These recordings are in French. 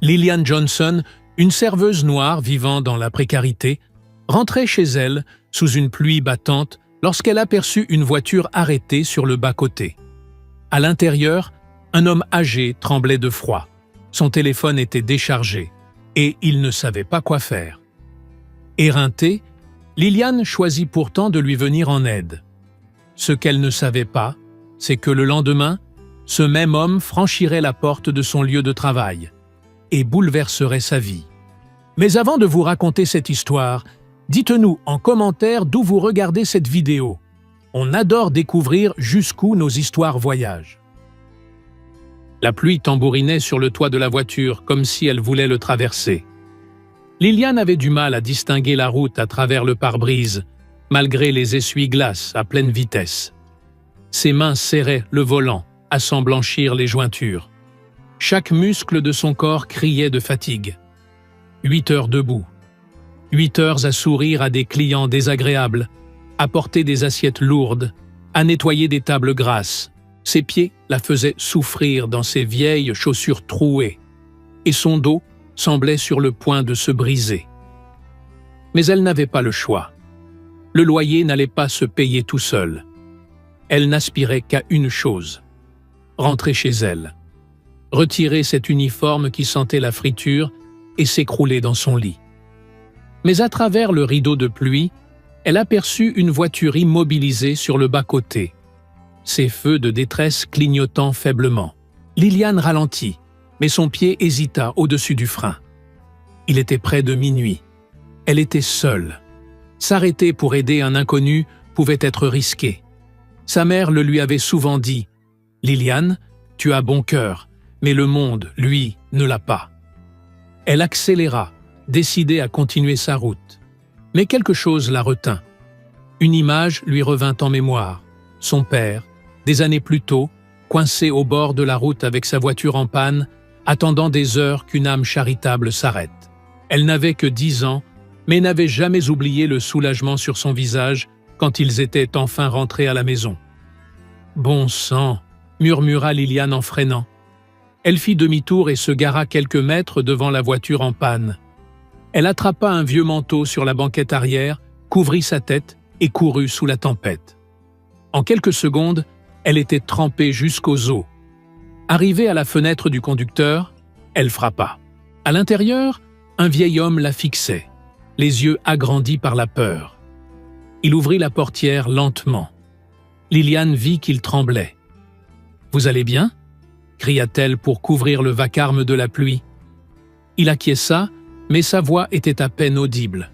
Lillian Johnson, une serveuse noire vivant dans la précarité, rentrait chez elle sous une pluie battante lorsqu'elle aperçut une voiture arrêtée sur le bas-côté. À l'intérieur, un homme âgé tremblait de froid. Son téléphone était déchargé et il ne savait pas quoi faire. Éreintée, Lillian choisit pourtant de lui venir en aide. Ce qu'elle ne savait pas, c'est que le lendemain, ce même homme franchirait la porte de son lieu de travail et bouleverserait sa vie. Mais avant de vous raconter cette histoire, dites-nous en commentaire d'où vous regardez cette vidéo. On adore découvrir jusqu'où nos histoires voyagent. La pluie tambourinait sur le toit de la voiture comme si elle voulait le traverser. Lillian avait du mal à distinguer la route à travers le pare-brise, malgré les essuie-glaces à pleine vitesse. Ses mains serraient le volant, à s'en blanchir les jointures. Chaque muscle de son corps criait de fatigue. 8 heures debout. 8 heures à sourire à des clients désagréables, à porter des assiettes lourdes, à nettoyer des tables grasses. Ses pieds la faisaient souffrir dans ses vieilles chaussures trouées, et son dos semblait sur le point de se briser. Mais elle n'avait pas le choix. Le loyer n'allait pas se payer tout seul. Elle n'aspirait qu'à une chose: rentrer chez elle, retirer cet uniforme qui sentait la friture et s'écrouler dans son lit. Mais à travers le rideau de pluie, elle aperçut une voiture immobilisée sur le bas-côté, ses feux de détresse clignotant faiblement. Lillian ralentit, mais son pied hésita au-dessus du frein. Il était près de minuit. Elle était seule. S'arrêter pour aider un inconnu pouvait être risqué. Sa mère le lui avait souvent dit: « Lillian, tu as bon cœur, mais le monde, lui, ne l'a pas. » Elle accéléra, décidée à continuer sa route. Mais quelque chose la retint. Une image lui revint en mémoire. Son père, des années plus tôt, coincé au bord de la route avec sa voiture en panne, attendant des heures qu'une âme charitable s'arrête. Elle n'avait que 10 ans, mais n'avait jamais oublié le soulagement sur son visage quand ils étaient enfin rentrés à la maison. « Bon sang !» murmura Lillian en freinant. Elle fit demi-tour et se gara quelques mètres devant la voiture en panne. Elle attrapa un vieux manteau sur la banquette arrière, couvrit sa tête et courut sous la tempête. En quelques secondes, elle était trempée jusqu'aux os. Arrivée à la fenêtre du conducteur, elle frappa. À l'intérieur, un vieil homme la fixait, les yeux agrandis par la peur. Il ouvrit la portière lentement. Lillian vit qu'il tremblait. « Vous allez bien ?» cria-t-elle pour couvrir le vacarme de la pluie. Il acquiesça, mais sa voix était à peine audible.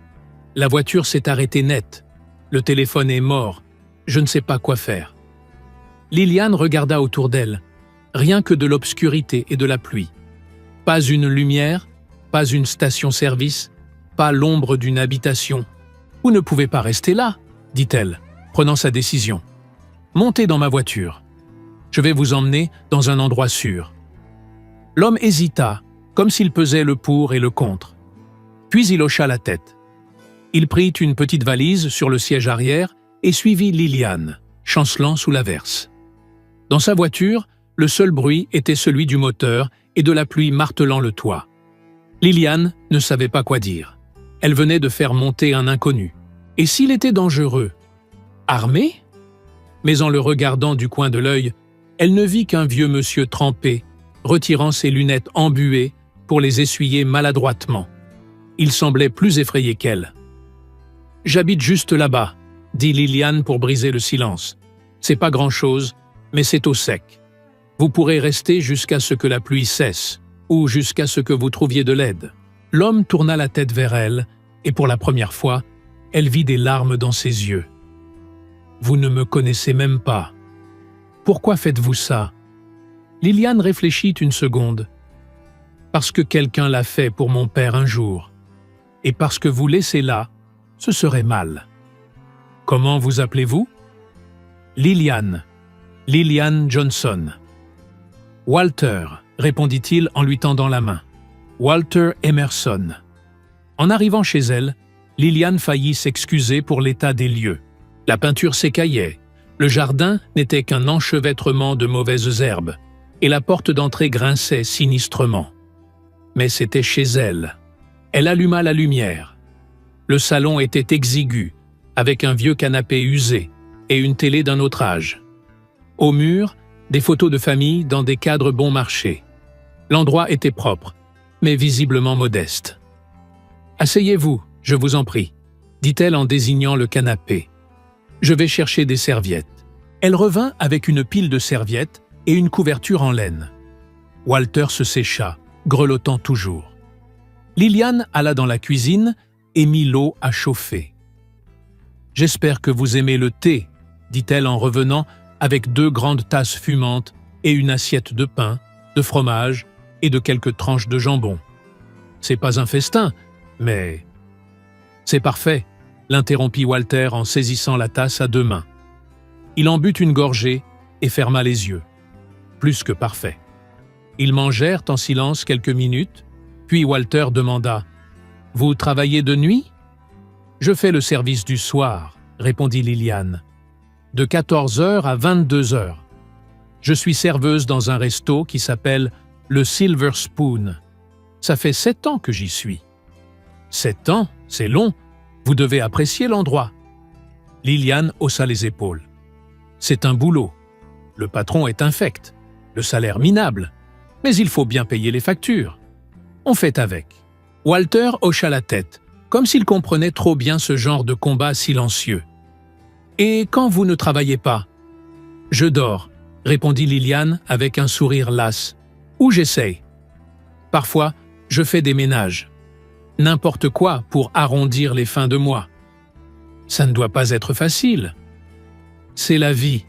« La voiture s'est arrêtée net. Le téléphone est mort. Je ne sais pas quoi faire. » Lillian regarda autour d'elle. Rien que de l'obscurité et de la pluie. Pas une lumière, pas une station-service, pas l'ombre d'une habitation. « Vous ne pouvez pas rester là, » dit-elle, prenant sa décision. « Montez dans ma voiture. Je vais vous emmener dans un endroit sûr. » L'homme hésita, comme s'il pesait le pour et le contre. Puis il hocha la tête. Il prit une petite valise sur le siège arrière et suivit Lillian, chancelant sous l'averse. Dans sa voiture, le seul bruit était celui du moteur et de la pluie martelant le toit. Lillian ne savait pas quoi dire. Elle venait de faire monter un inconnu. Et s'il était dangereux? Armé? Mais en le regardant du coin de l'œil, elle ne vit qu'un vieux monsieur trempé, retirant ses lunettes embuées pour les essuyer maladroitement. Il semblait plus effrayé qu'elle. « J'habite juste là-bas », dit Lillian pour briser le silence. « C'est pas grand-chose, mais c'est au sec. Vous pourrez rester jusqu'à ce que la pluie cesse, ou jusqu'à ce que vous trouviez de l'aide. » L'homme tourna la tête vers elle, et pour la première fois, elle vit des larmes dans ses yeux. « Vous ne me connaissez même pas. Pourquoi faites-vous ça ?» Lillian réfléchit une seconde. « Parce que quelqu'un l'a fait pour mon père un jour. Et parce que vous laissez là, ce serait mal. »« Comment vous appelez-vous ?»« Lillian. Lillian Johnson. »« Walter, » répondit-il en lui tendant la main. « Walter Emerson. » En arrivant chez elle, Lillian faillit s'excuser pour l'état des lieux. La peinture s'écaillait, le jardin n'était qu'un enchevêtrement de mauvaises herbes, et la porte d'entrée grinçait sinistrement. Mais c'était chez elle. Elle alluma la lumière. Le salon était exigu, avec un vieux canapé usé et une télé d'un autre âge. Au mur, des photos de famille dans des cadres bon marché. L'endroit était propre, mais visiblement modeste. « Asseyez-vous, je vous en prie », dit-elle en désignant le canapé. « Je vais chercher des serviettes. » Elle revint avec une pile de serviettes et une couverture en laine. Walter se sécha, grelottant toujours. Liliane alla dans la cuisine et mit l'eau à chauffer. « J'espère que vous aimez le thé », dit-elle en revenant avec 2 grandes tasses fumantes et une assiette de pain, de fromage et de quelques tranches de jambon. « C'est pas un festin, mais… »« C'est parfait », l'interrompit Walter en saisissant la tasse à 2 mains. Il en but une gorgée et ferma les yeux. Plus que parfait. Ils mangèrent en silence quelques minutes, puis Walter demanda « Vous travaillez de nuit ?»« Je fais le service du soir », répondit Liliane. « De 14h à 22h. Je suis serveuse dans un resto qui s'appelle le Silver Spoon. Ça fait 7 ans que j'y suis. » « 7 ans, c'est long. Vous devez apprécier l'endroit. » Liliane haussa les épaules. « C'est un boulot. Le patron est infect, le salaire minable, mais il faut bien payer les factures. On fait avec. » Walter hocha la tête, comme s'il comprenait trop bien ce genre de combat silencieux. « Et quand vous ne travaillez pas ?»« Je dors, » répondit Liliane avec un sourire las. « Ou j'essaye. Parfois, je fais des ménages. N'importe quoi pour arrondir les fins de mois. Ça ne doit pas être facile. »« C'est la vie, »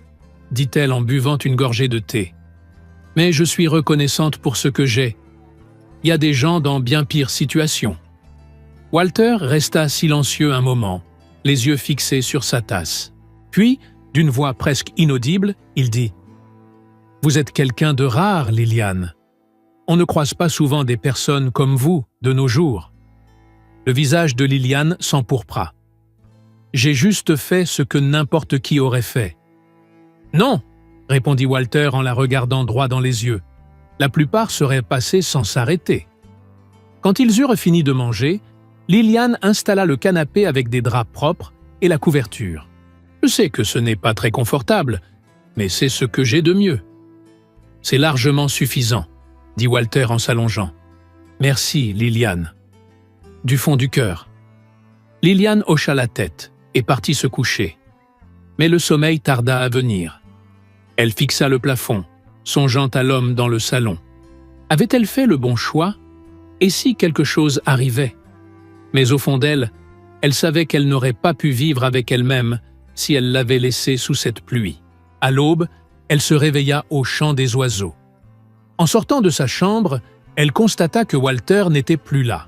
dit-elle en buvant une gorgée de thé. « Mais je suis reconnaissante pour ce que j'ai. Il y a des gens dans bien pires situations. » Walter resta silencieux un moment, les yeux fixés sur sa tasse. Puis, d'une voix presque inaudible, il dit « Vous êtes quelqu'un de rare, Liliane. On ne croise pas souvent des personnes comme vous de nos jours. » Le visage de Liliane s'empourpra. « J'ai juste fait ce que n'importe qui aurait fait. »« Non !» répondit Walter en la regardant droit dans les yeux. « La plupart seraient passés sans s'arrêter. » Quand ils eurent fini de manger, Liliane installa le canapé avec des draps propres et la couverture. « Je sais que ce n'est pas très confortable, mais c'est ce que j'ai de mieux. »« C'est largement suffisant, » dit Walter en s'allongeant. « Merci, Liliane. » Du fond du cœur. Liliane hocha la tête et partit se coucher. Mais le sommeil tarda à venir. Elle fixa le plafond, songeant à l'homme dans le salon. Avait-elle fait le bon choix? Et si quelque chose arrivait? Mais au fond d'elle, elle savait qu'elle n'aurait pas pu vivre avec elle-même si elle l'avait laissé sous cette pluie. À l'aube, elle se réveilla au chant des oiseaux. En sortant de sa chambre, elle constata que Walter n'était plus là.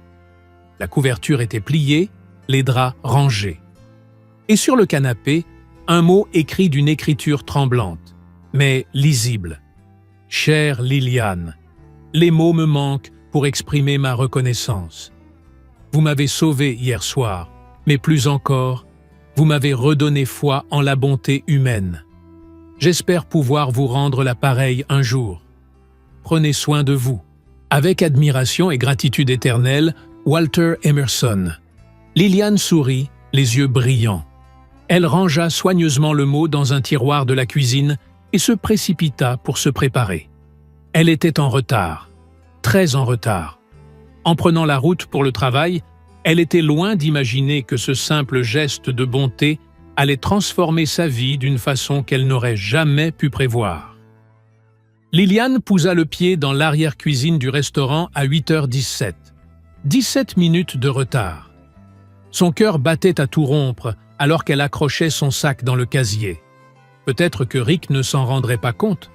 La couverture était pliée, les draps rangés. Et sur le canapé, un mot écrit d'une écriture tremblante, mais lisible. « Chère Liliane, les mots me manquent pour exprimer ma reconnaissance. Vous m'avez sauvée hier soir, mais plus encore, vous m'avez redonné foi en la bonté humaine. J'espère pouvoir vous rendre la pareille un jour. Prenez soin de vous. » Avec admiration et gratitude éternelle, Walter Emerson. Liliane sourit, les yeux brillants. Elle rangea soigneusement le mot dans un tiroir de la cuisine et se précipita pour se préparer. Elle était en retard, très en retard. En prenant la route pour le travail, elle était loin d'imaginer que ce simple geste de bonté allait transformer sa vie d'une façon qu'elle n'aurait jamais pu prévoir. Liliane posa le pied dans l'arrière-cuisine du restaurant à 8h17. 17 minutes de retard. Son cœur battait à tout rompre alors qu'elle accrochait son sac dans le casier. Peut-être que Rick ne s'en rendrait pas compte.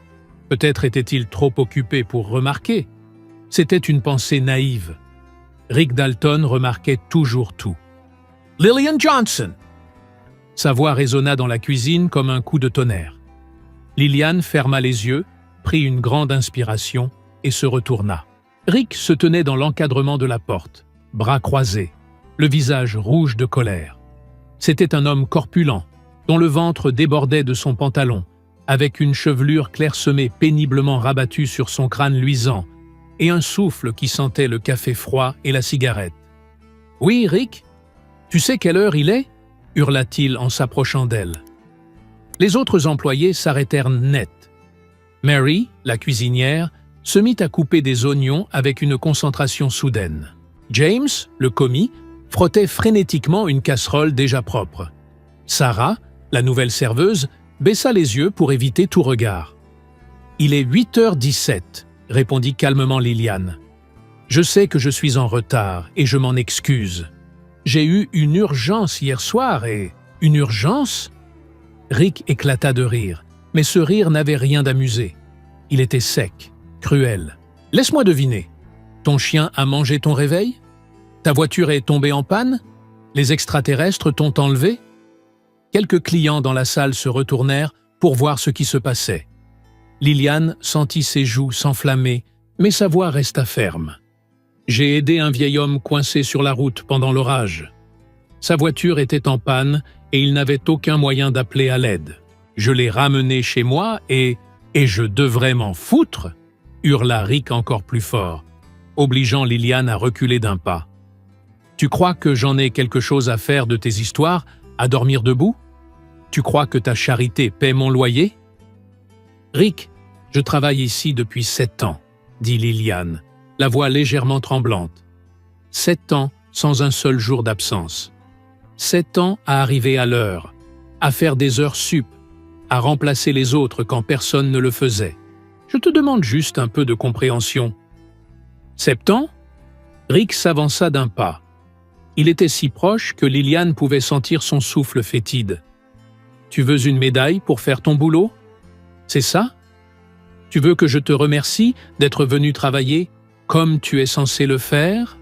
Peut-être était-il trop occupé pour remarquer. C'était une pensée naïve. Rick Dalton remarquait toujours tout. « Lillian Johnson !» Sa voix résonna dans la cuisine comme un coup de tonnerre. Liliane ferma les yeux, prit une grande inspiration et se retourna. Rick se tenait dans l'encadrement de la porte, bras croisés, le visage rouge de colère. C'était un homme corpulent, dont le ventre débordait de son pantalon, avec une chevelure clairsemée péniblement rabattue sur son crâne luisant, et un souffle qui sentait le café froid et la cigarette. « Oui, Rick? Tu sais quelle heure il est » hurla-t-il en s'approchant d'elle. Les autres employés s'arrêtèrent net. Mary, la cuisinière, se mit à couper des oignons avec une concentration soudaine. James, le commis, frottait frénétiquement une casserole déjà propre. Sarah, la nouvelle serveuse, baissa les yeux pour éviter tout regard. « Il est 8h17, répondit calmement Liliane. « Je sais que je suis en retard et je m'en excuse. J'ai eu une urgence hier soir et… » « Une urgence ?» Rick éclata de rire, mais ce rire n'avait rien d'amusé. Il était sec, cruel. « Laisse-moi deviner. Ton chien a mangé ton réveil? Ta voiture est tombée en panne? Les extraterrestres t'ont enlevé ?» Quelques clients dans la salle se retournèrent pour voir ce qui se passait. Liliane sentit ses joues s'enflammer, mais sa voix resta ferme. « J'ai aidé un vieil homme coincé sur la route pendant l'orage. Sa voiture était en panne et il n'avait aucun moyen d'appeler à l'aide. Je l'ai ramené chez moi et je devrais m'en foutre !» hurla Rick encore plus fort, obligeant Liliane à reculer d'un pas. « Tu crois que j'en ai quelque chose à faire de tes histoires, à dormir debout? Tu crois que ta charité paie mon loyer? » « Rick, je travaille ici depuis 7 ans, dit Liliane, la voix légèrement tremblante. 7 ans sans un seul jour d'absence. 7 ans à arriver à l'heure, à faire des heures sup, à remplacer les autres quand personne ne le faisait. Je te demande juste un peu de compréhension. 7 ans? Rick s'avança d'un pas. Il était si proche que Liliane pouvait sentir son souffle fétide. Tu veux une médaille pour faire ton boulot? C'est ça? Tu veux que je te remercie d'être venu travailler comme tu es censé le faire?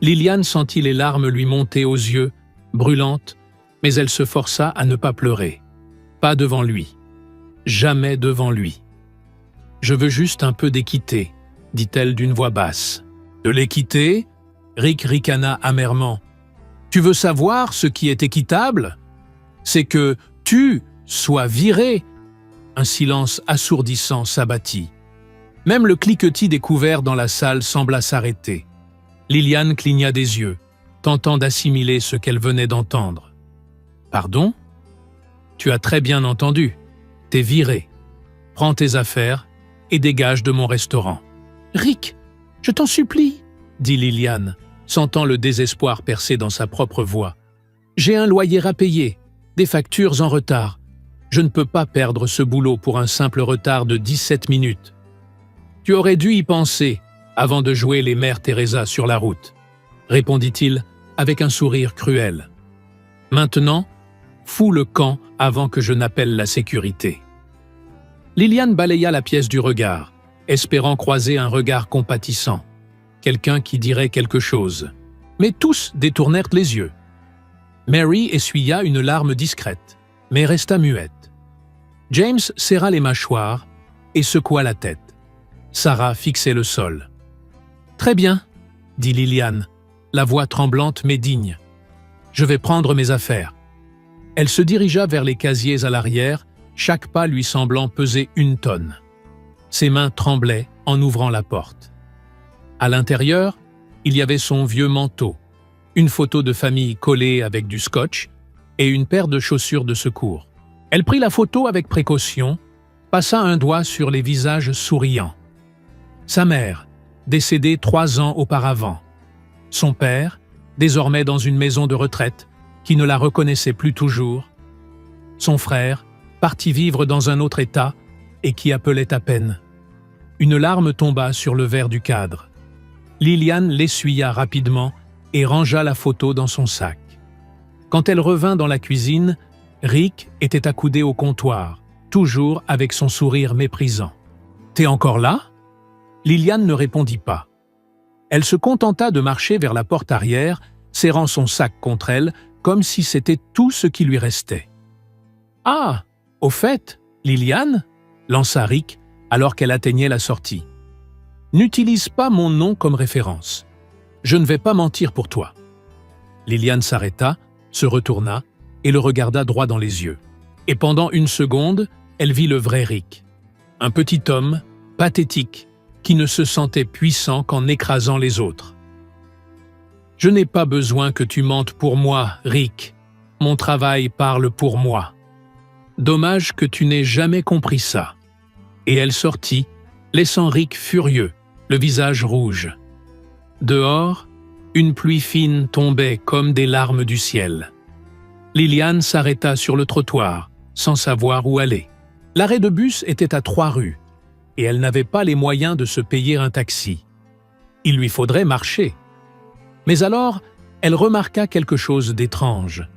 Liliane sentit les larmes lui monter aux yeux, brûlantes, mais elle se força à ne pas pleurer. Pas devant lui. Jamais devant lui. « Je veux juste un peu d'équité, » dit-elle d'une voix basse. « De l'équité » Rick ricana amèrement. « Tu veux savoir ce qui est équitable? C'est que tu sois viré. » Un silence assourdissant s'abattit. Même le cliquetis des couverts dans la salle sembla s'arrêter. Liliane cligna des yeux, tentant d'assimiler ce qu'elle venait d'entendre. « Pardon? Tu as très bien entendu. T'es viré. Prends tes affaires et dégage de mon restaurant. »« Rick, je t'en supplie, » dit Liliane, sentant le désespoir percer dans sa propre voix. « J'ai un loyer à payer, des factures en retard. Je ne peux pas perdre ce boulot pour un simple retard de 17 minutes. Tu aurais dû y penser avant de jouer les mères Teresa sur la route, » répondit-il avec un sourire cruel. « Maintenant, fous le camp avant que je n'appelle la sécurité. » Liliane balaya la pièce du regard, espérant croiser un regard compatissant, quelqu'un qui dirait quelque chose. Mais tous détournèrent les yeux. Mary essuya une larme discrète, mais resta muette. James serra les mâchoires et secoua la tête. Sarah fixait le sol. « Très bien, » dit Liliane, la voix tremblante mais digne. « Je vais prendre mes affaires. » Elle se dirigea vers les casiers à l'arrière, chaque pas lui semblant peser 1 tonne. Ses mains tremblaient en ouvrant la porte. À l'intérieur, il y avait son vieux manteau, une photo de famille collée avec du scotch et une paire de chaussures de secours. Elle prit la photo avec précaution, passa un doigt sur les visages souriants. Sa mère, décédée 3 ans auparavant. Son père, désormais dans une maison de retraite, qui ne la reconnaissait plus toujours. Son frère, parti vivre dans un autre état et qui appelait à peine. Une larme tomba sur le verre du cadre. Liliane l'essuya rapidement et rangea la photo dans son sac. Quand elle revint dans la cuisine, Rick était accoudé au comptoir, toujours avec son sourire méprisant. « T'es encore là ?» Liliane ne répondit pas. Elle se contenta de marcher vers la porte arrière, serrant son sac contre elle, comme si c'était tout ce qui lui restait. « Ah, au fait, Liliane ?» lança Rick alors qu'elle atteignait la sortie. « N'utilise pas mon nom comme référence. Je ne vais pas mentir pour toi. » Liliane s'arrêta, se retourna et le regarda droit dans les yeux. Et pendant 1 seconde, elle vit le vrai Rick. Un petit homme, pathétique, qui ne se sentait puissant qu'en écrasant les autres. « Je n'ai pas besoin que tu mentes pour moi, Rick. Mon travail parle pour moi. Dommage que tu n'aies jamais compris ça. » Et elle sortit, laissant Rick furieux, le visage rouge. Dehors, une pluie fine tombait comme des larmes du ciel. Liliane s'arrêta sur le trottoir, sans savoir où aller. L'arrêt de bus était à 3 rues, et elle n'avait pas les moyens de se payer un taxi. Il lui faudrait marcher. Mais alors, elle remarqua quelque chose d'étrange.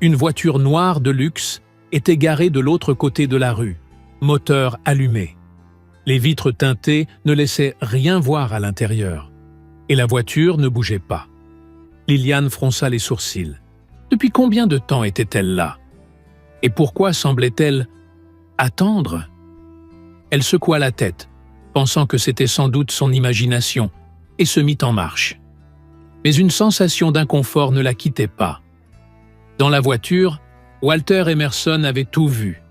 Une voiture noire de luxe était garée de l'autre côté de la rue, moteur allumé. Les vitres teintées ne laissaient rien voir à l'intérieur, et la voiture ne bougeait pas. Liliane fronça les sourcils. Depuis combien de temps était-elle là? Et pourquoi semblait-elle attendre? Elle secoua la tête, pensant que c'était sans doute son imagination, et se mit en marche. Mais une sensation d'inconfort ne la quittait pas. Dans la voiture, Walter Emerson avait tout vu.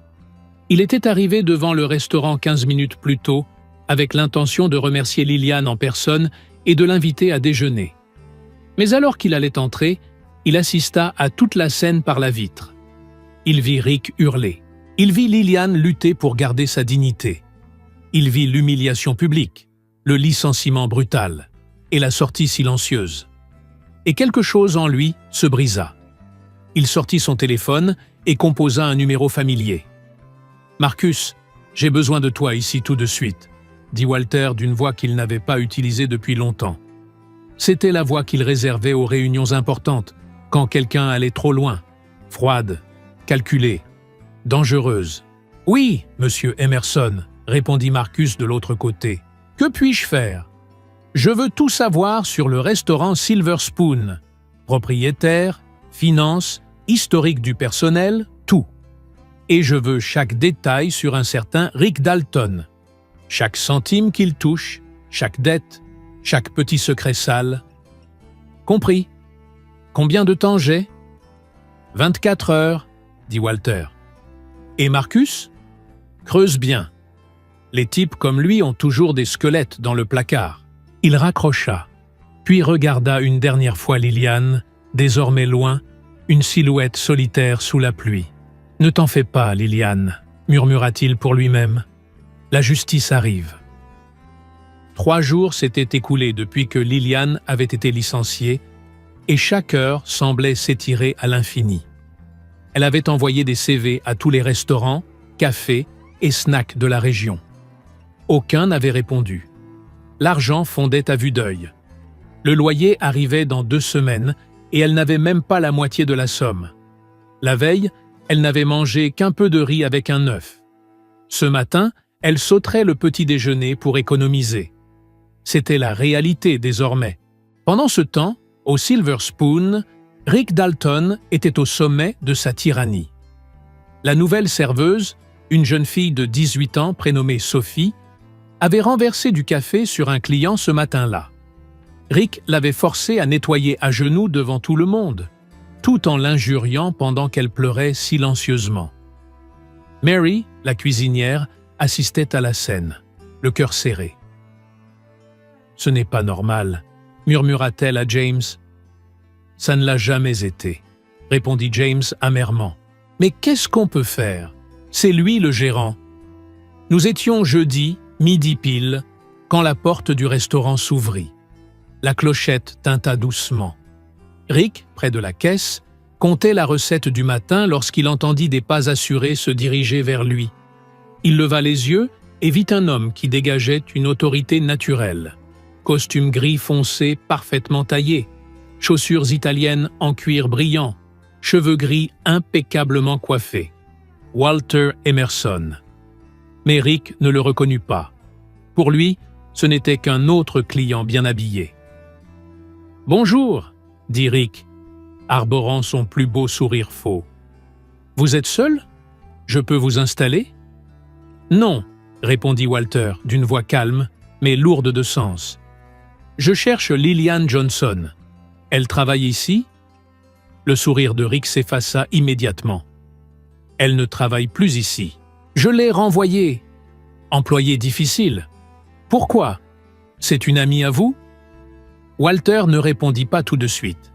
Il était arrivé devant le restaurant 15 minutes plus tôt, avec l'intention de remercier Liliane en personne et de l'inviter à déjeuner. Mais alors qu'il allait entrer, il assista à toute la scène par la vitre. Il vit Rick hurler. Il vit Liliane lutter pour garder sa dignité. Il vit l'humiliation publique, le licenciement brutal et la sortie silencieuse. Et quelque chose en lui se brisa. Il sortit son téléphone et composa un numéro familier. « Marcus, j'ai besoin de toi ici tout de suite », dit Walter d'une voix qu'il n'avait pas utilisée depuis longtemps. C'était la voix qu'il réservait aux réunions importantes, quand quelqu'un allait trop loin, froide, calculée, dangereuse. « Oui, monsieur Emerson », répondit Marcus de l'autre côté. « Que puis-je faire ? Je veux tout savoir sur le restaurant Silver Spoon. Propriétaire, finances, historique du personnel, tout. Et je veux chaque détail sur un certain Rick Dalton. Chaque centime qu'il touche, chaque dette, chaque petit secret sale. Compris. Combien de temps j'ai ? 24 heures, dit Walter. Et Marcus ? Creuse bien. Les types comme lui ont toujours des squelettes dans le placard. Il raccrocha, puis regarda une dernière fois Liliane, désormais loin, une silhouette solitaire sous la pluie. « Ne t'en fais pas, Liliane, » murmura-t-il pour lui-même. « La justice arrive. » 3 jours s'étaient écoulés depuis que Liliane avait été licenciée, et chaque heure semblait s'étirer à l'infini. Elle avait envoyé des CV à tous les restaurants, cafés et snacks de la région. Aucun n'avait répondu. L'argent fondait à vue d'œil. Le loyer arrivait dans 2 semaines et elle n'avait même pas la moitié de la somme. La veille, elle n'avait mangé qu'un peu de riz avec un œuf. Ce matin, elle sauterait le petit déjeuner pour économiser. C'était la réalité désormais. Pendant ce temps, au Silver Spoon, Rick Dalton était au sommet de sa tyrannie. La nouvelle serveuse, une jeune fille de 18 ans prénommée Sophie, avait renversé du café sur un client ce matin-là. Rick l'avait forcée à nettoyer à genoux devant tout le monde, tout en l'injuriant pendant qu'elle pleurait silencieusement. Mary, la cuisinière, assistait à la scène, le cœur serré. « Ce n'est pas normal », murmura-t-elle à James. « Ça ne l'a jamais été », répondit James amèrement. « Mais qu'est-ce qu'on peut faire ? C'est lui le gérant. » Nous étions jeudi, midi pile, quand la porte du restaurant s'ouvrit. La clochette tinta doucement. Rick, près de la caisse, comptait la recette du matin lorsqu'il entendit des pas assurés se diriger vers lui. Il leva les yeux et vit un homme qui dégageait une autorité naturelle. Costume gris foncé parfaitement taillé, chaussures italiennes en cuir brillant, cheveux gris impeccablement coiffés. Walter Emerson. Mais Rick ne le reconnut pas. Pour lui, ce n'était qu'un autre client bien habillé. « Bonjour », dit Rick, arborant son plus beau sourire faux. « Vous êtes seul ? Je peux vous installer ?»« Non », répondit Walter d'une voix calme, mais lourde de sens. « Je cherche Liliane Johnson. Elle travaille ici ?» Le sourire de Rick s'effaça immédiatement. « Elle ne travaille plus ici. Je l'ai renvoyée. Employé difficile. Pourquoi? C'est une amie à vous? Walter ne répondit pas tout de suite.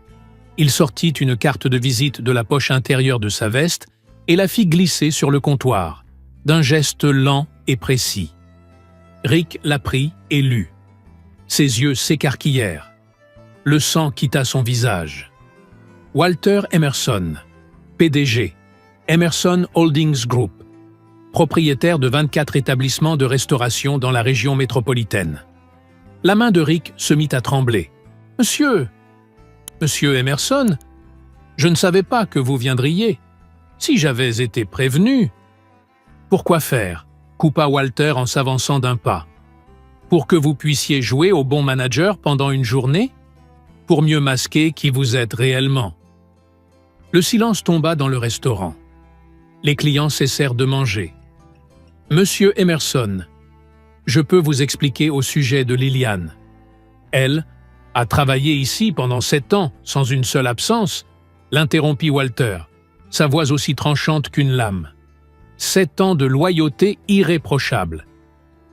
Il sortit une carte de visite de la poche intérieure de sa veste et la fit glisser sur le comptoir, d'un geste lent et précis. Rick la prit et lut. Ses yeux s'écarquillèrent. Le sang quitta son visage. Walter Emerson, PDG, Emerson Holdings Group, propriétaire de 24 établissements de restauration dans la région métropolitaine. La main de Rick se mit à trembler. « Monsieur Emerson, je ne savais pas que vous viendriez. Si j'avais été prévenu… » « Pourquoi faire ?» coupa Walter en s'avançant d'un pas. « Pour que vous puissiez jouer au bon manager pendant une journée? Pour mieux masquer qui vous êtes réellement. » Le silence tomba dans le restaurant. Les clients cessèrent de manger. « Monsieur Emerson, je peux vous expliquer au sujet de Liliane. Elle a travaillé ici pendant 7 ans, sans une seule absence, » l'interrompit Walter, sa voix aussi tranchante qu'une lame. 7 ans de loyauté irréprochable.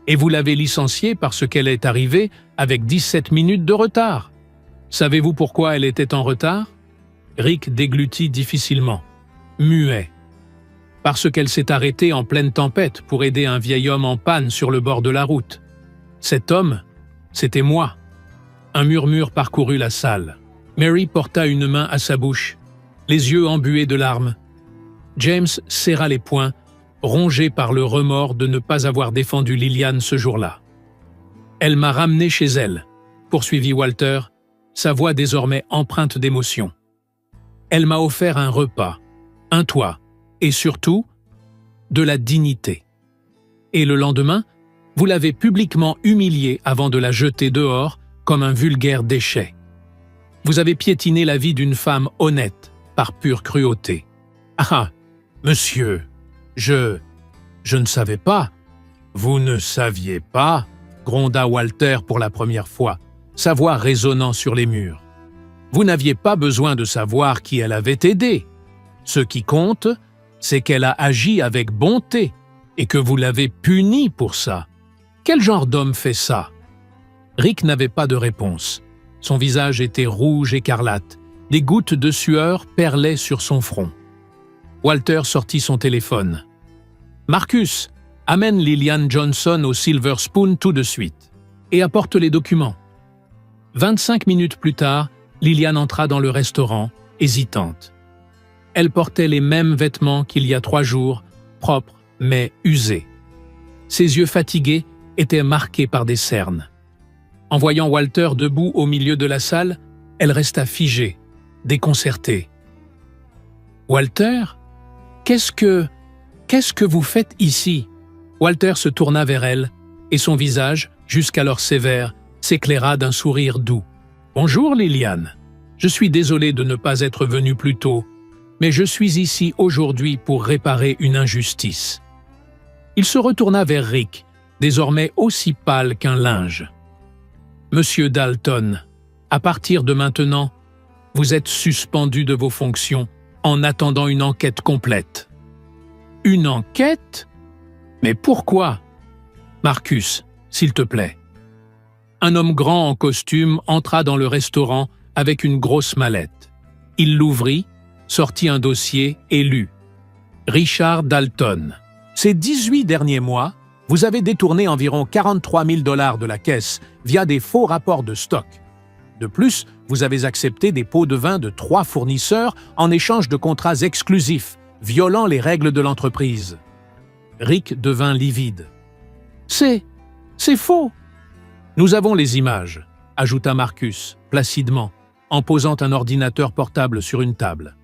Et vous l'avez licenciée parce qu'elle est arrivée avec 17 minutes de retard. Savez-vous pourquoi elle était en retard? Rick déglutit difficilement, muet. Parce qu'elle s'est arrêtée en pleine tempête pour aider un vieil homme en panne sur le bord de la route. Cet homme, c'était moi. Un murmure parcourut la salle. Mary porta une main à sa bouche, les yeux embués de larmes. James serra les poings, rongé par le remords de ne pas avoir défendu Liliane ce jour-là. « Elle m'a ramené chez elle », poursuivit Walter, sa voix désormais empreinte d'émotion. « Elle m'a offert un repas, un toit, et surtout, de la dignité. Et le lendemain, vous l'avez publiquement humiliée avant de la jeter dehors comme un vulgaire déchet. Vous avez piétiné la vie d'une femme honnête par pure cruauté. Ah, monsieur, je ne savais pas. » « Vous ne saviez pas ?» gronda Walter pour la première fois, sa voix résonnant sur les murs. « Vous n'aviez pas besoin de savoir qui elle avait aidé. Ce qui compte, c'est qu'elle a agi avec bonté et que vous l'avez punie pour ça. Quel genre d'homme fait ça ?» Rick n'avait pas de réponse. Son visage était rouge écarlate. Des gouttes de sueur perlaient sur son front. Walter sortit son téléphone. « Marcus, amène Liliane Johnson au Silver Spoon tout de suite et apporte les documents. » 25 minutes plus tard, Liliane entra dans le restaurant, hésitante. Elle portait les mêmes vêtements qu'il y a 3 jours, propres mais usés. Ses yeux fatigués étaient marqués par des cernes. En voyant Walter debout au milieu de la salle, elle resta figée, déconcertée. « Walter, qu'est-ce que vous faites ici ?» Walter se tourna vers elle, et son visage, jusqu'alors sévère, s'éclaira d'un sourire doux. « Bonjour Liliane, je suis désolé de ne pas être venu plus tôt, mais je suis ici aujourd'hui pour réparer une injustice. » Il se retourna vers Rick, désormais aussi pâle qu'un linge. « Monsieur Dalton, à partir de maintenant, vous êtes suspendu de vos fonctions en attendant une enquête complète. » « Une enquête? Mais pourquoi? » « Marcus, s'il te plaît. » Un homme grand en costume entra dans le restaurant avec une grosse mallette. Il l'ouvrit, sortit un dossier et lut. « Richard Dalton. Ces 18 derniers mois, vous avez détourné environ 43 000 $ de la caisse via des faux rapports de stock. De plus, vous avez accepté des pots de vin de 3 fournisseurs en échange de contrats exclusifs, violant les règles de l'entreprise. » Rick devint livide. « C'est faux !»« Nous avons les images », ajouta Marcus, placidement, en posant un ordinateur portable sur une table.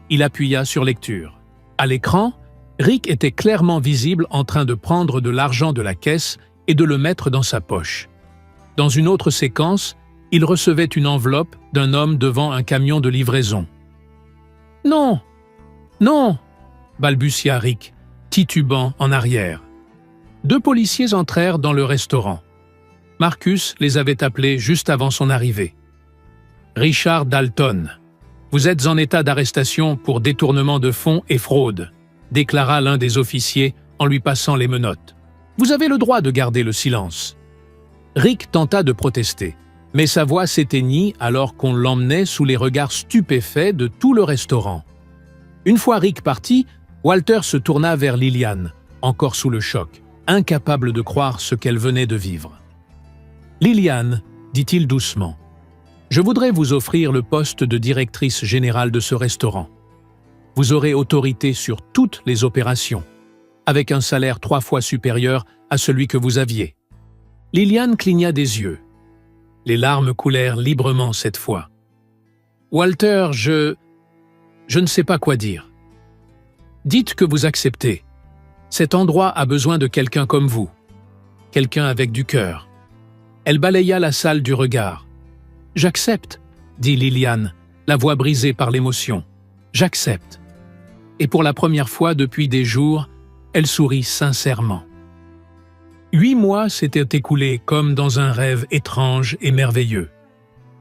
Il appuya sur lecture. À l'écran, Rick était clairement visible en train de prendre de l'argent de la caisse et de le mettre dans sa poche. Dans une autre séquence, il recevait une enveloppe d'un homme devant un camion de livraison. « Non, non !» balbutia Rick, titubant en arrière. 2 policiers entrèrent dans le restaurant. Marcus les avait appelés juste avant son arrivée. « Richard Dalton, vous êtes en état d'arrestation pour détournement de fonds et fraude », déclara l'un des officiers en lui passant les menottes. « Vous avez le droit de garder le silence. » Rick tenta de protester, mais sa voix s'éteignit alors qu'on l'emmenait sous les regards stupéfaits de tout le restaurant. Une fois Rick parti, Walter se tourna vers Lillian, encore sous le choc, incapable de croire ce qu'elle venait de vivre. « Lillian, dit-il doucement, je voudrais vous offrir le poste de directrice générale de ce restaurant. Vous aurez autorité sur toutes les opérations, avec un salaire 3 fois supérieur à celui que vous aviez. » Lillian cligna des yeux. Les larmes coulèrent librement cette fois. « Walter, je ne sais pas quoi dire. Dites que vous acceptez. Cet endroit a besoin de quelqu'un comme vous. Quelqu'un avec du cœur. » Elle balaya la salle du regard. « J'accepte, » dit Lillian, la voix brisée par l'émotion. « J'accepte. » Et pour la première fois depuis des jours, elle sourit sincèrement. 8 mois s'étaient écoulés comme dans un rêve étrange et merveilleux.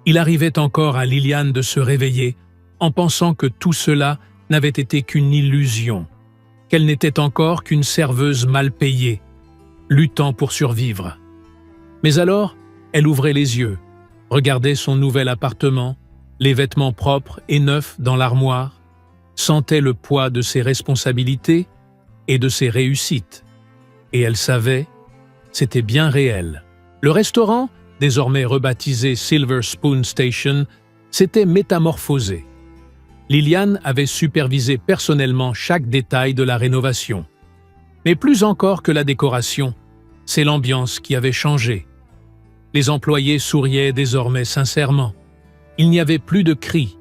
Il arrivait encore à Lillian de se réveiller en pensant que tout cela n'avait été qu'une illusion, qu'elle n'était encore qu'une serveuse mal payée, luttant pour survivre. Mais alors, elle ouvrait les yeux, regardait son nouvel appartement, les vêtements propres et neufs dans l'armoire, sentait le poids de ses responsabilités et de ses réussites. Et elle savait, c'était bien réel. Le restaurant, désormais rebaptisé Silver Spoon Station, s'était métamorphosé. Lillian avait supervisé personnellement chaque détail de la rénovation. Mais plus encore que la décoration, c'est l'ambiance qui avait changé. Les employés souriaient désormais sincèrement. Il n'y avait plus de cris,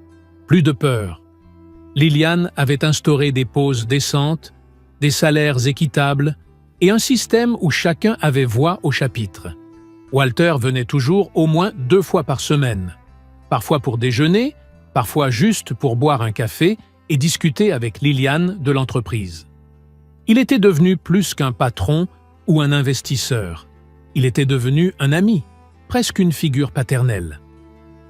plus de peur. Lillian avait instauré des pauses décentes, des salaires équitables et un système où chacun avait voix au chapitre. Walter venait toujours au moins 2 fois par semaine, parfois pour déjeuner, parfois juste pour boire un café et discuter avec Lillian de l'entreprise. Il était devenu plus qu'un patron ou un investisseur. Il était devenu un ami, presque une figure paternelle.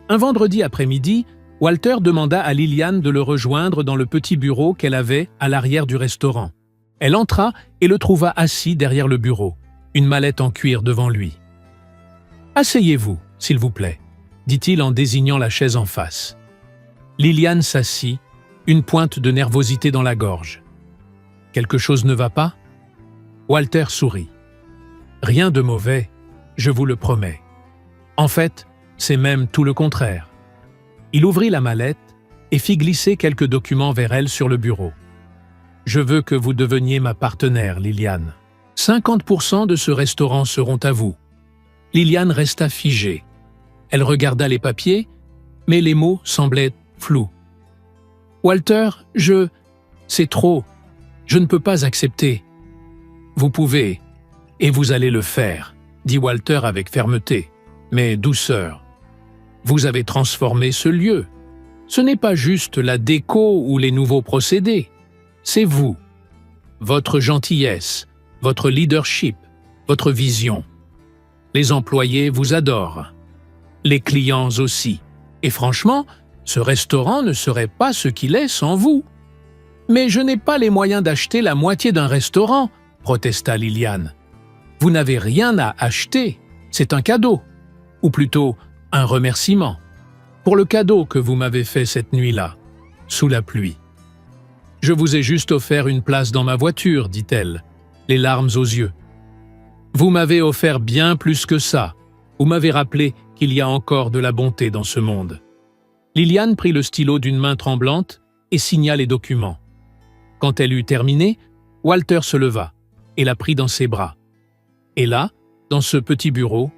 Un vendredi après-midi, Walter demanda à Lillian de le rejoindre dans le petit bureau qu'elle avait à l'arrière du restaurant. Elle entra et le trouva assis derrière le bureau, une mallette en cuir devant lui. « Asseyez-vous, s'il vous plaît, » dit-il en désignant la chaise en face. Lillian s'assit, une pointe de nervosité dans la gorge. « Quelque chose ne va pas ?» Walter sourit. « Rien de mauvais, je vous le promets. En fait, c'est même tout le contraire. » Il ouvrit la mallette et fit glisser quelques documents vers elle sur le bureau. « Je veux que vous deveniez ma partenaire, Lillian. 50% de ce restaurant seront à vous. » Lillian resta figée. Elle regarda les papiers, mais les mots semblaient flous. « Walter, c'est trop. Je ne peux pas accepter. »« Vous pouvez, et vous allez le faire, » dit Walter avec fermeté, mais douceur. « Vous avez transformé ce lieu. Ce n'est pas juste la déco ou les nouveaux procédés. C'est vous, votre gentillesse, votre leadership, votre vision. Les employés vous adorent. Les clients aussi. Et franchement, ce restaurant ne serait pas ce qu'il est sans vous. »« Mais je n'ai pas les moyens d'acheter la moitié d'un restaurant, » protesta Lillian. « Vous n'avez rien à acheter, c'est un cadeau. Ou plutôt, un remerciement. Pour le cadeau que vous m'avez fait cette nuit-là, sous la pluie. » « Je vous ai juste offert une place dans ma voiture, dit-elle, les larmes aux yeux. Vous m'avez offert bien plus que ça. Vous m'avez rappelé qu'il y a encore de la bonté dans ce monde. » Lillian prit le stylo d'une main tremblante et signa les documents. Quand elle eut terminé, Walter se leva et la prit dans ses bras. Et là, dans ce petit bureau,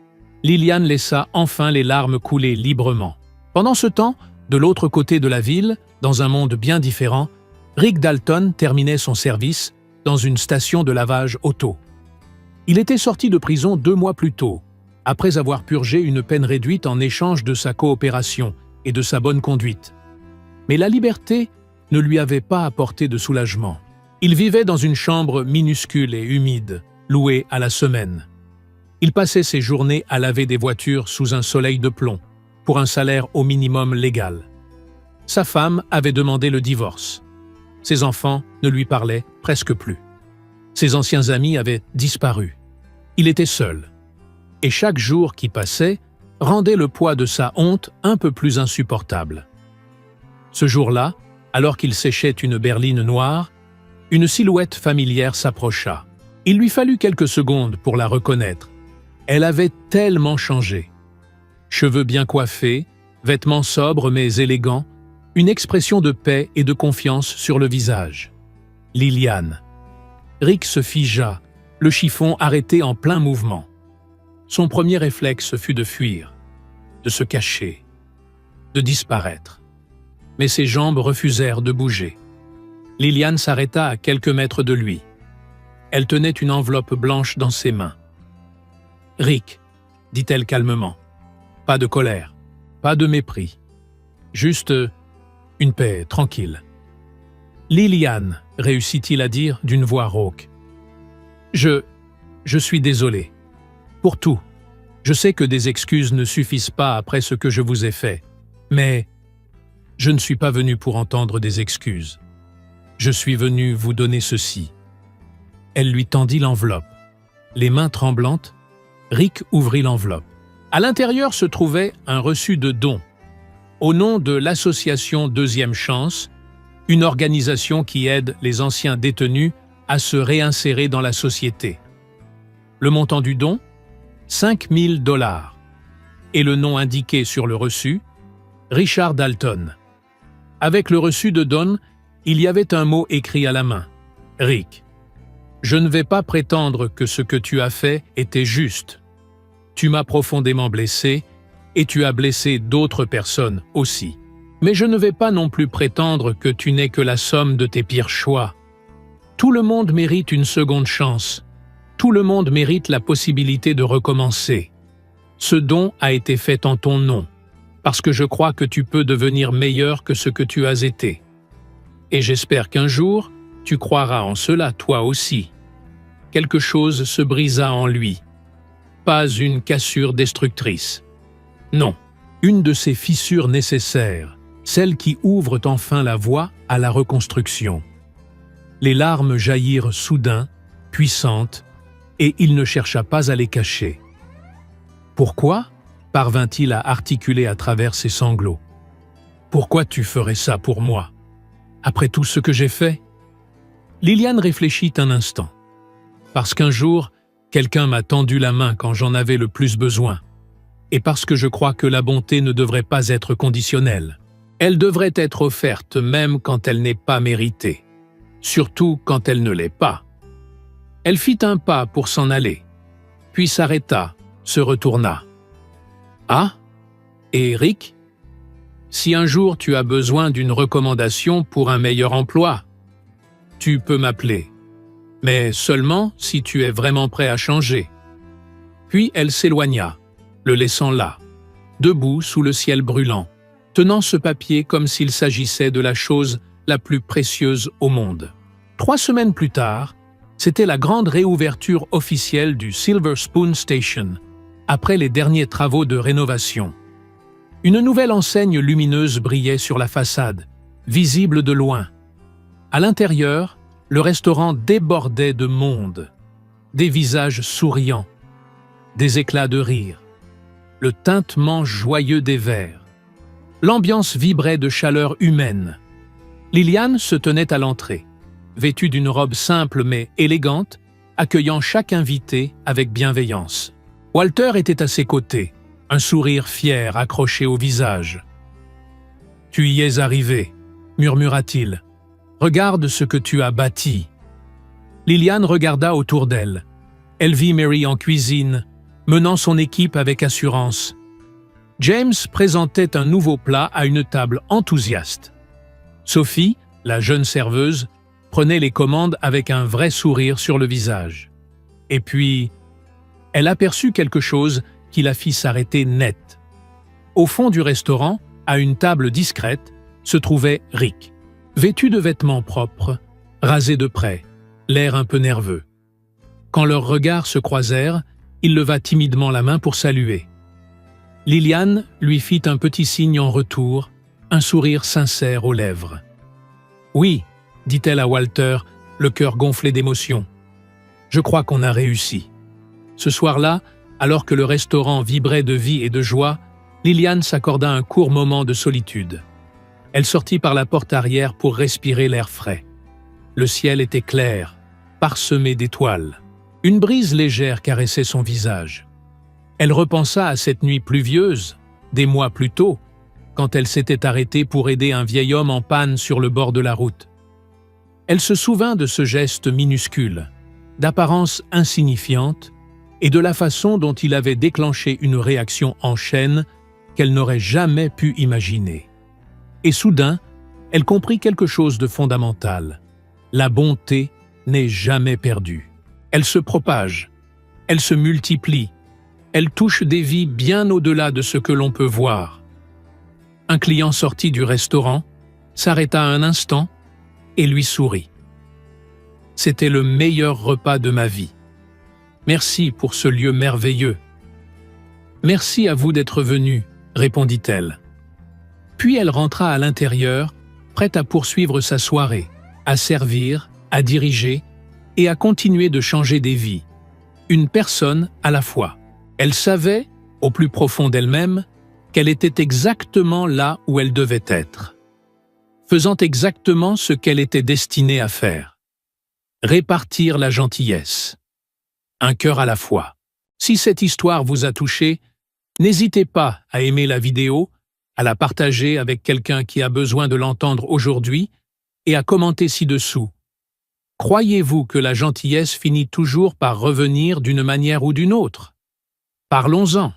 Lillian laissa enfin les larmes couler librement. Pendant ce temps, de l'autre côté de la ville, dans un monde bien différent, Rick Dalton terminait son service dans une station de lavage auto. Il était sorti de prison 2 mois plus tôt, après avoir purgé une peine réduite en échange de sa coopération et de sa bonne conduite. Mais la liberté ne lui avait pas apporté de soulagement. Il vivait dans une chambre minuscule et humide, louée à la semaine. Il passait ses journées à laver des voitures sous un soleil de plomb, pour un salaire au minimum légal. Sa femme avait demandé le divorce. Ses enfants ne lui parlaient presque plus. Ses anciens amis avaient disparu. Il était seul. et chaque jour qui passait rendait le poids de sa honte un peu plus insupportable. Ce jour-là, alors qu'il séchait une berline noire, une silhouette familière s'approcha. Il lui fallut quelques secondes pour la reconnaître. Elle avait tellement changé. Cheveux bien coiffés, vêtements sobres mais élégants, une expression de paix et de confiance sur le visage. Liliane. Rick se figea, le chiffon arrêté en plein mouvement. Son premier réflexe fut de fuir, de se cacher, de disparaître. Mais ses jambes refusèrent de bouger. Liliane s'arrêta à quelques mètres de lui. Elle tenait une enveloppe blanche dans ses mains. « Rick », dit-elle calmement, « pas de colère, pas de mépris, juste une paix tranquille. » « Liliane », réussit-il à dire d'une voix rauque. « Je suis désolé. Pour tout. Je sais que des excuses ne suffisent pas après ce que je vous ai fait. Mais je ne suis pas venu pour entendre des excuses. Je suis venu vous donner ceci. » Elle lui tendit l'enveloppe. Les mains tremblantes, Rick ouvrit l'enveloppe. À l'intérieur se trouvait un reçu de don, au nom de l'association Deuxième Chance, une organisation qui aide les anciens détenus à se réinsérer dans la société. Le montant du don, 5 000 $, et le nom indiqué sur le reçu, Richard Dalton. Avec le reçu de don, il y avait un mot écrit à la main, Rick. Je ne vais pas prétendre que ce que tu as fait était juste. Tu m'as profondément blessé et tu as blessé d'autres personnes aussi. Mais je ne vais pas non plus prétendre que tu n'es que la somme de tes pires choix. Tout le monde mérite une seconde chance. Tout le monde mérite la possibilité de recommencer. Ce don a été fait en ton nom, parce que je crois que tu peux devenir meilleur que ce que tu as été. Et j'espère qu'un jour, tu croiras en cela toi aussi. Quelque chose se brisa en lui. Pas une cassure destructrice. Non, une de ces fissures nécessaires, celles qui ouvrent enfin la voie à la reconstruction. Les larmes jaillirent soudain, puissantes, et il ne chercha pas à les cacher. Pourquoi parvint-il à articuler à travers ses sanglots? Pourquoi tu ferais ça pour moi? Après tout ce que j'ai fait? Liliane réfléchit un instant. Parce qu'un jour, quelqu'un m'a tendu la main quand j'en avais le plus besoin. Et parce que je crois que la bonté ne devrait pas être conditionnelle. Elle devrait être offerte même quand elle n'est pas méritée. Surtout quand elle ne l'est pas. Elle fit un pas pour s'en aller, puis s'arrêta, se retourna. « Ah, et Rick, si un jour tu as besoin d'une recommandation pour un meilleur emploi, tu peux m'appeler, mais seulement si tu es vraiment prêt à changer. » Puis elle s'éloigna, le laissant là, debout sous le ciel brûlant, tenant ce papier comme s'il s'agissait de la chose la plus précieuse au monde. 3 semaines plus tard, c'était la grande réouverture officielle du Silver Spoon Station, après les derniers travaux de rénovation. Une nouvelle enseigne lumineuse brillait sur la façade, visible de loin. À l'intérieur, le restaurant débordait de monde, des visages souriants, des éclats de rire, le tintement joyeux des verres. L'ambiance vibrait de chaleur humaine. Liliane se tenait à l'entrée, vêtue d'une robe simple mais élégante, accueillant chaque invité avec bienveillance. Walter était à ses côtés, un sourire fier accroché au visage. « Tu y es arrivé », murmura-t-il. « Regarde ce que tu as bâti. » Liliane regarda autour d'elle. Elle vit Mary en cuisine, menant son équipe avec assurance. James présentait un nouveau plat à une table enthousiaste. Sophie, la jeune serveuse, prenait les commandes avec un vrai sourire sur le visage. Et puis, elle aperçut quelque chose qui la fit s'arrêter net. Au fond du restaurant, à une table discrète, se trouvait Rick, vêtu de vêtements propres, rasé de près, l'air un peu nerveux. Quand leurs regards se croisèrent, il leva timidement la main pour saluer. Liliane lui fit un petit signe en retour, un sourire sincère aux lèvres. « Oui », dit-elle à Walter, le cœur gonflé d'émotion. « Je crois qu'on a réussi. » Ce soir-là, Alors que le restaurant vibrait de vie et de joie, Liliane s'accorda un court moment de solitude. Elle sortit par la porte arrière pour respirer l'air frais. Le ciel était clair, parsemé d'étoiles. Une brise légère caressait son visage. Elle repensa à cette nuit pluvieuse, des mois plus tôt, quand elle s'était arrêtée pour aider un vieil homme en panne sur le bord de la route. Elle se souvint de ce geste minuscule, d'apparence insignifiante, et de la façon dont il avait déclenché une réaction en chaîne qu'elle n'aurait jamais pu imaginer. Et soudain, elle comprit quelque chose de fondamental. La bonté n'est jamais perdue. Elle se propage, elle se multiplie, elle touche des vies bien au-delà de ce que l'on peut voir. Un client sorti du restaurant s'arrêta un instant et lui sourit. « C'était le meilleur repas de ma vie. Merci pour ce lieu merveilleux. »« Merci à vous d'être venu, » répondit-elle. Puis elle rentra à l'intérieur, prête à poursuivre sa soirée, à servir, à diriger et à continuer de changer des vies, une personne à la fois. Elle savait, au plus profond d'elle-même, qu'elle était exactement là où elle devait être, faisant exactement ce qu'elle était destinée à faire. Répartir la gentillesse. Un cœur à la fois. Si cette histoire vous a touché, n'hésitez pas à aimer la vidéo, à la partager avec quelqu'un qui a besoin de l'entendre aujourd'hui et à commenter ci-dessous. Croyez-vous que la gentillesse finit toujours par revenir d'une manière ou d'une autre? Parlons-en.